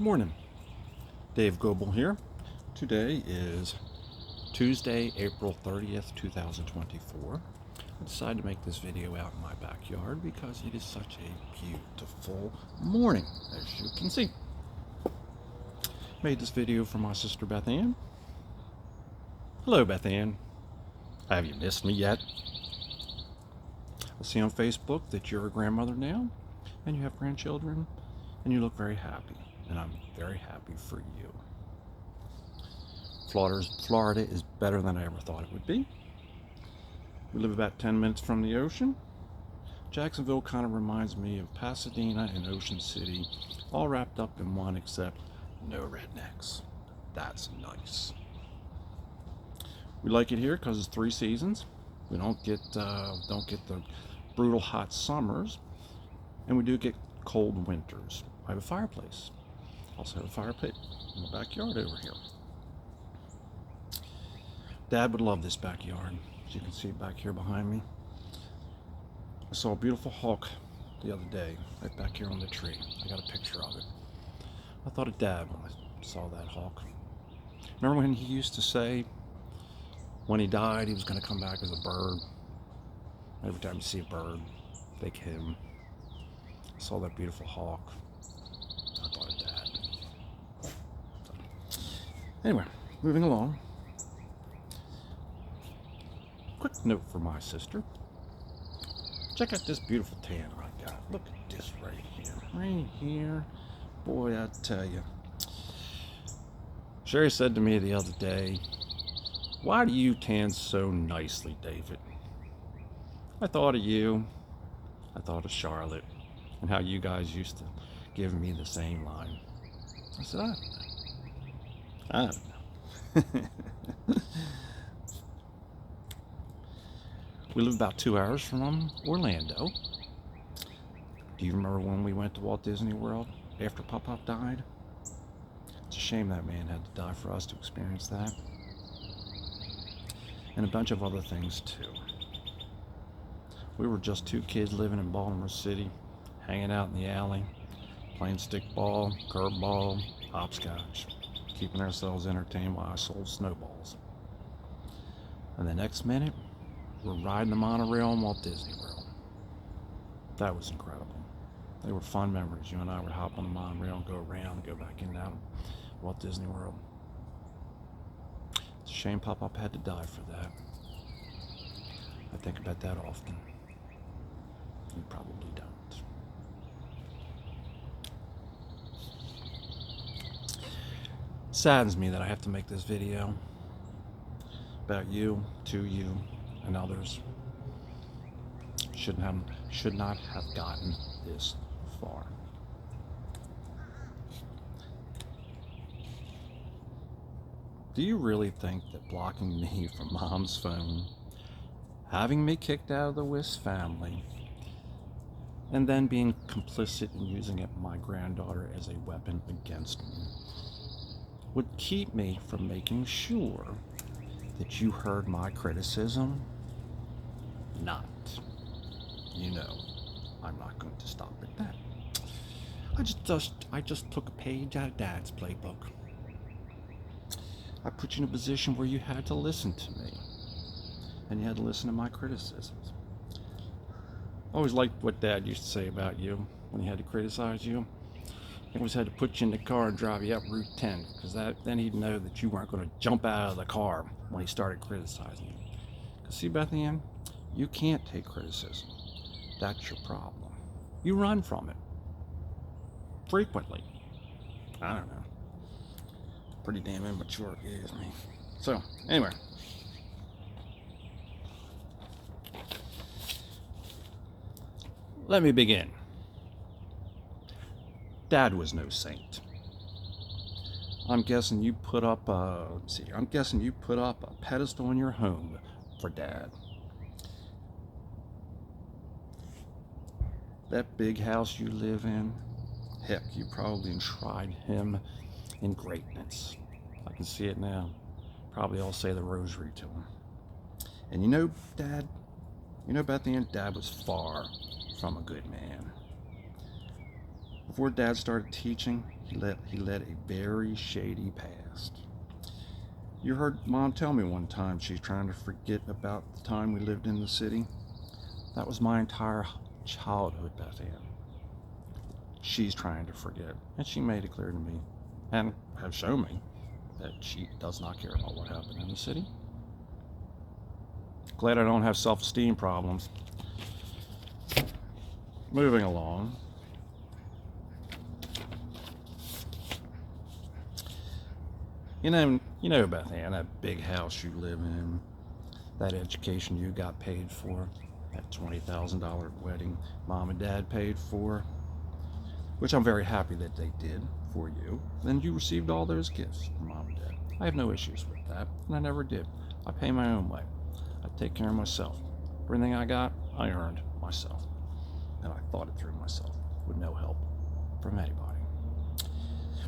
Good morning. Dave Goebel here. Today is Tuesday, April 30th, 2024. I decided to make this video out in my backyard because it is such a beautiful morning, as you can see. Made this video for my sister Bethann. Hello, Bethann. Have you missed me yet? I see on Facebook that you're a grandmother now and you have grandchildren and you look very happy, and I'm very happy for you. Florida is better than I ever thought it would be. We live about 10 minutes from the ocean. Jacksonville kind of reminds me of Pasadena and Ocean City, all wrapped up in one except no rednecks. That's nice. We like it here because it's 3 seasons. We don't get the brutal hot summers, and we do get cold winters. I have a fireplace. Also have a fire pit in the backyard over here. Dad would love this backyard. As you can see back here behind me. I saw a beautiful hawk the other day, right back here on the tree. I got a picture of it. I thought of Dad when I saw that hawk. Remember when he used to say when he died he was going to come back as a bird? Every time you see a bird, think him. I saw that beautiful hawk. I thought of Dad. Anyway, moving along. Quick note for my sister. Check out this beautiful tan I got. Look at this right here. Right here. Boy, I tell you. Sherry said to me the other day, "Why do you tan so nicely, David?" I thought of you. I thought of Charlotte and how you guys used to give me the same line. I said, I don't know. We live about 2 hours from Orlando. Do you remember when we went to Walt Disney World after Pop-Pop died? It's a shame that man had to die for us to experience that. And a bunch of other things too. We were just 2 kids living in Baltimore City, hanging out in the alley, playing stickball, curveball, hopscotch, keeping ourselves entertained while I sold snowballs. And the next minute, we're riding the monorail in Walt Disney World. That was incredible. They were fun memories. You and I would hop on the monorail and go around and go back in and out of Walt Disney World. It's a shame Pop-Pop had to die for that. I think about that often. You probably don't. Saddens me that I have to make this video about you, to you, and others. Should not have gotten this far. Do you really think that blocking me from Mom's phone, having me kicked out of the Wiss family, and then being complicit in using my granddaughter as a weapon against me would keep me from making sure that you heard my criticism? Not. You know, I'm not going to stop at that. I just took a page out of Dad's playbook. I put you in a position where you had to listen to me, and you had to listen to my criticisms. I always liked what Dad used to say about you when he had to criticize you. He always had to put you in the car and drive you up Route 10, because then he'd know that you weren't going to jump out of the car when he started criticizing you. Because see, Bethann, you can't take criticism. That's your problem. You run from it. Frequently. I don't know. Pretty damn immature is me. So, anyway. Let me begin. Dad was no saint. I'm guessing you put up a pedestal in your home for Dad. That big house you live in, heck, you probably enshrined him in greatness. I can see it now. Probably all say the rosary to him. And you know, Dad, Bethann, Dad was far from a good man. Before Dad started teaching, he led a very shady past. You heard Mom tell me one time she's trying to forget about the time we lived in the city. That was my entire childhood, Bethann. She's trying to forget, and she made it clear to me, and have shown me, that she does not care about what happened in the city. Glad I don't have self-esteem problems. Moving along. You know, Bethann, that big house you live in, that education you got paid for, that $20,000 wedding Mom and Dad paid for, which I'm very happy that they did for you. Then you received all those gifts from Mom and Dad. I have no issues with that, and I never did. I pay my own way. I take care of myself. Everything I got, I earned myself. And I thought it through myself with no help from anybody.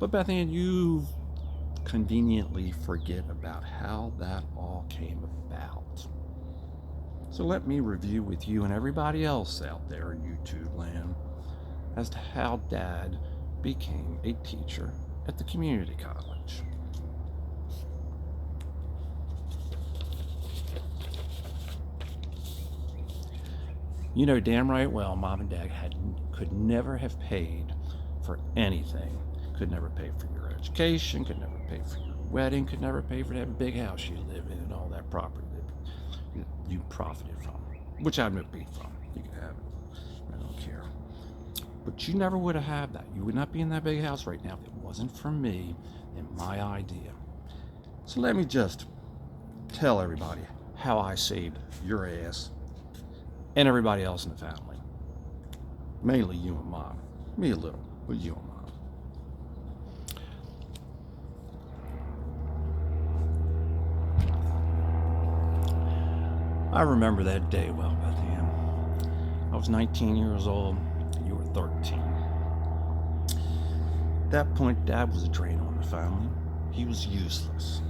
But Bethann, you conveniently forget about how that all came about. So let me review with you and everybody else out there in YouTube land as to how Dad became a teacher at the community college. You know damn right well Mom and Dad could never have paid for anything. Could never pay for your education, could never pay for your wedding, could never pay for that big house you live in and all that property that you profited from, which I've no beef from. You can have it. I don't care. But you never would have had that. You would not be in that big house right now if it wasn't for me and my idea. So let me just tell everybody how I saved your ass and everybody else in the family. Mainly you and Mom. Me a little, but you and Mom. I remember that day well, Bethann. I was 19 years old, you were 13. At that point, Dad was a drain on the family. He was useless.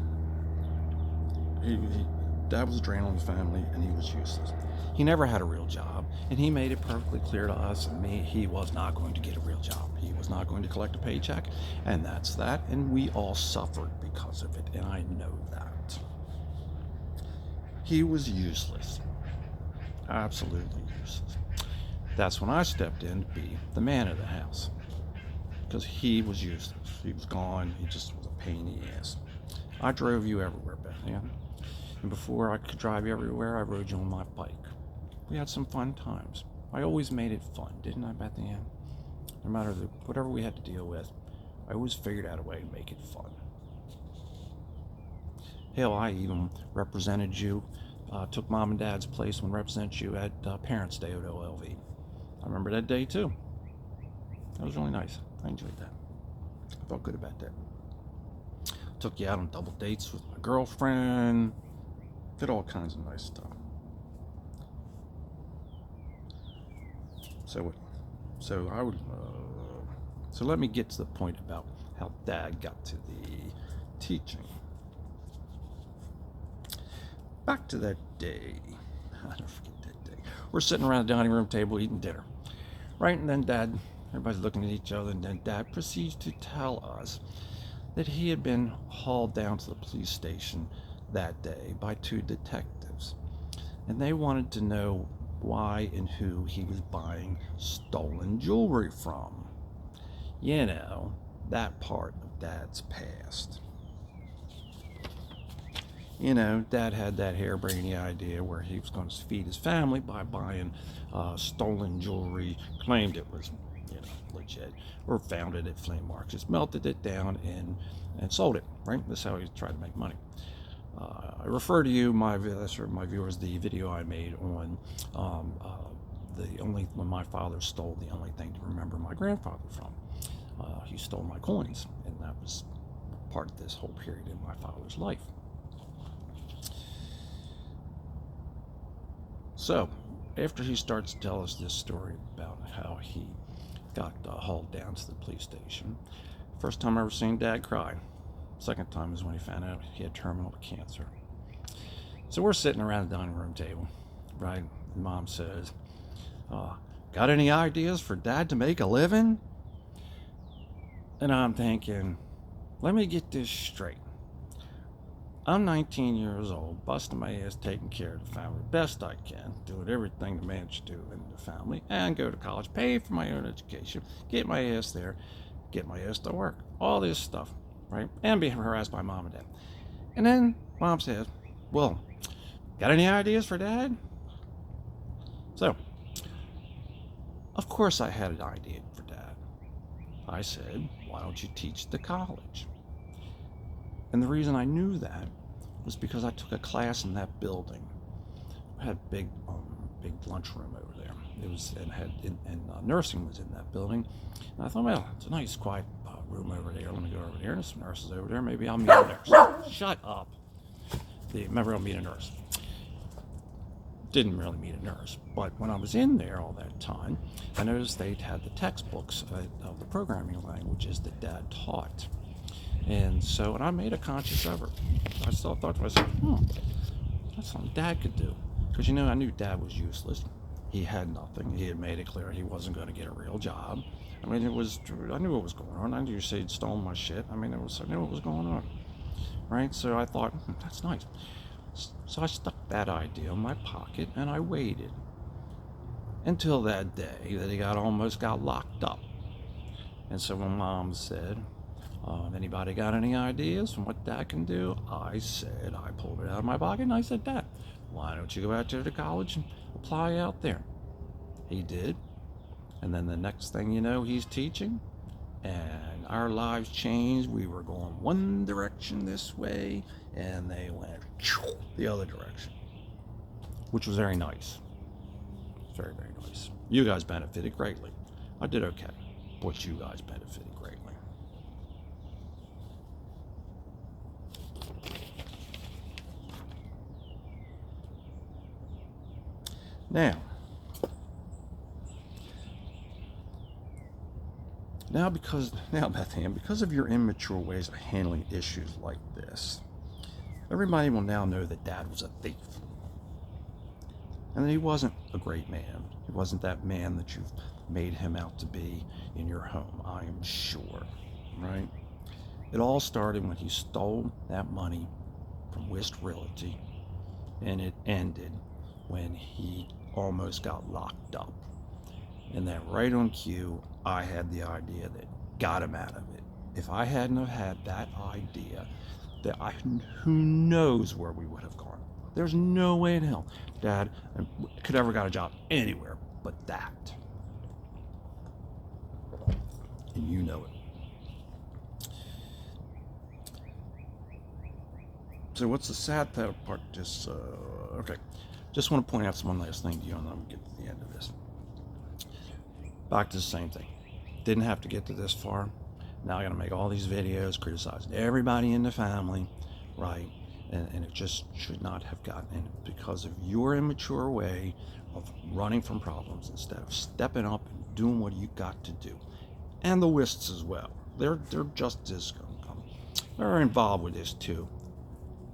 Dad was a drain on the family, and he was useless. He never had a real job, and he made it perfectly clear to us and me he was not going to get a real job. He was not going to collect a paycheck, and that's that, and we all suffered because of it, and I know that. He was useless. Absolutely useless. That's when I stepped in to be the man of the house, because he was useless. He was gone. He just was a pain in the ass. I drove you everywhere, Bethann. And before I could drive you everywhere, I rode you on my bike. We had some fun times. I always made it fun, didn't I, Bethann? No matter whatever we had to deal with, I always figured out a way to make it fun. Hell, I even represented you, took Mom and Dad's place and represented you at Parents' Day at OLV. I remember that day too. That was really nice. I enjoyed that. I felt good about that. Took you out on double dates with my girlfriend. Did all kinds of nice stuff. So let me get to the point about how Dad got to the teaching. Back to that day. I don't forget that day. We're sitting around the dining room table eating dinner. Right, and then everybody's looking at each other, and then Dad proceeds to tell us that he had been hauled down to the police station that day by 2 detectives. And they wanted to know why and who he was buying stolen jewelry from. You know, that part of Dad's past. You know, Dad had that harebrained idea where he was going to feed his family by buying stolen jewelry, claimed it was, legit, or found it at flea markets, melted it down and sold it, right? That's how he tried to make money. I refer to you, my viewers, the video I made on when my father stole the only thing to remember my grandfather from. He stole my coins, and that was part of this whole period in my father's life. So, after he starts to tell us this story about how he got hauled down to the police station, first time I ever seen Dad cry. Second time is when he found out he had terminal cancer. So we're sitting around the dining room table, right? And Mom says, got any ideas for Dad to make a living? And I'm thinking, let me get this straight. I'm 19 years old, busting my ass, taking care of the family best I can, doing everything the man should do in the family, and go to college, pay for my own education, get my ass there, get my ass to work, all this stuff, right? And being harassed by mom and dad. And then mom says, well, got any ideas for dad? So, of course I had an idea for dad. I said, why don't you teach the college? And the reason I knew that was because I took a class in that building. I had a big lunchroom over there. It was nursing was in that building. And I thought, well, it's a nice quiet room over there. Let me go over there. There's some nurses over there. Maybe I'll meet a nurse. Shut up. Maybe I'll meet a nurse. Didn't really meet a nurse, but when I was in there all that time, I noticed they'd had the textbooks of the programming languages that Dad taught. And so, and I made a conscious effort. I still thought to myself, that's something Dad could do. Because, I knew Dad was useless. He had nothing. He had made it clear he wasn't going to get a real job. I mean, I knew what was going on. I knew he'd stolen my shit. I knew what was going on. Right? So I thought, that's nice. So I stuck that idea in my pocket and I waited until that day that he almost got locked up. And so when Mom said, anybody got any ideas from what Dad can do? I pulled it out of my pocket and I said, Dad, why don't you go out there to college and apply out there? He did. And then the next thing you know, he's teaching and our lives changed. We were going one direction this way and they went the other direction, which was very nice. Very, very nice. You guys benefited greatly. I did okay, but you guys benefited greatly. Now, Bethann, because of your immature ways of handling issues like this, everybody will now know that Dad was a thief. And that he wasn't a great man. He wasn't that man that you've made him out to be in your home, I am sure, right? It all started when he stole that money from Wist Realty, and it ended when he almost got locked up. And then right on cue, I had the idea that got him out of it. If I hadn't have had that idea, who knows where we would have gone. There's no way in hell Dad could ever got a job anywhere but that. And you know it. So what's the sad part? Okay. Just want to point out one last thing to you, and then we'll get to the end of this. Back to the same thing. Didn't have to get to this far. Now I got to make all these videos criticizing everybody in the family, right? And it just should not have gotten in because of your immature way of running from problems instead of stepping up and doing what you got to do. And the Wists as well. They're just as they're involved with this too.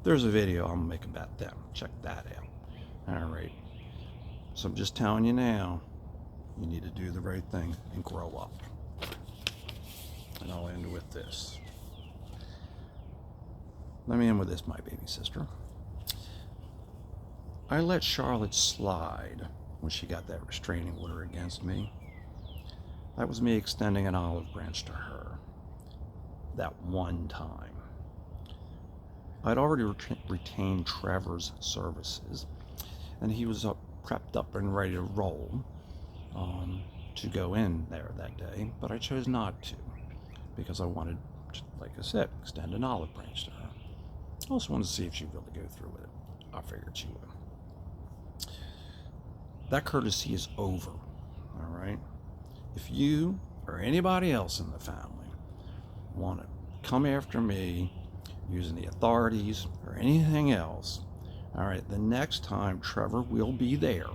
There's a video I'm gonna make about them. Check that out. All right. So I'm just telling you now, you need to do the right thing and grow up. And I'll end with this. Let me end with this, my baby sister. I let Charlotte slide when she got that restraining order against me. That was me extending an olive branch to her. That one time. I'd already retained Trevor's services, and he was prepped up and ready to roll to go in there that day, but I chose not to because I wanted, like I said, extend an olive branch to her. I also wanted to see if she'd be able to go through with it. I figured she would. That courtesy is over, all right? If you or anybody else in the family want to come after me using the authorities or anything else, all right, the next time Trevor will be there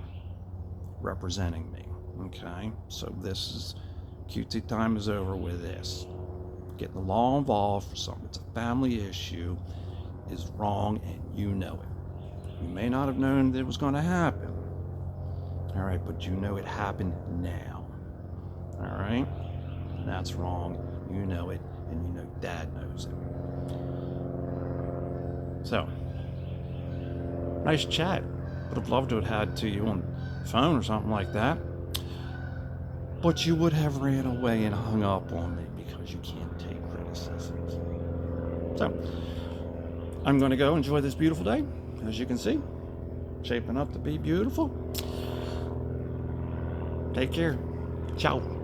representing me, okay? So this is, cutesy time is over with this. Getting the law involved for something that's a family issue is wrong, and you know it. You may not have known that it was going to happen, all right, but you know it happened now, all right? And that's wrong. You know it, and you know Dad knows it. So, nice chat. Would have loved to have had to you on the phone or something like that. But you would have ran away and hung up on me because you can't take criticisms. So, I'm going to go enjoy this beautiful day. As you can see, shaping up to be beautiful. Take care. Ciao.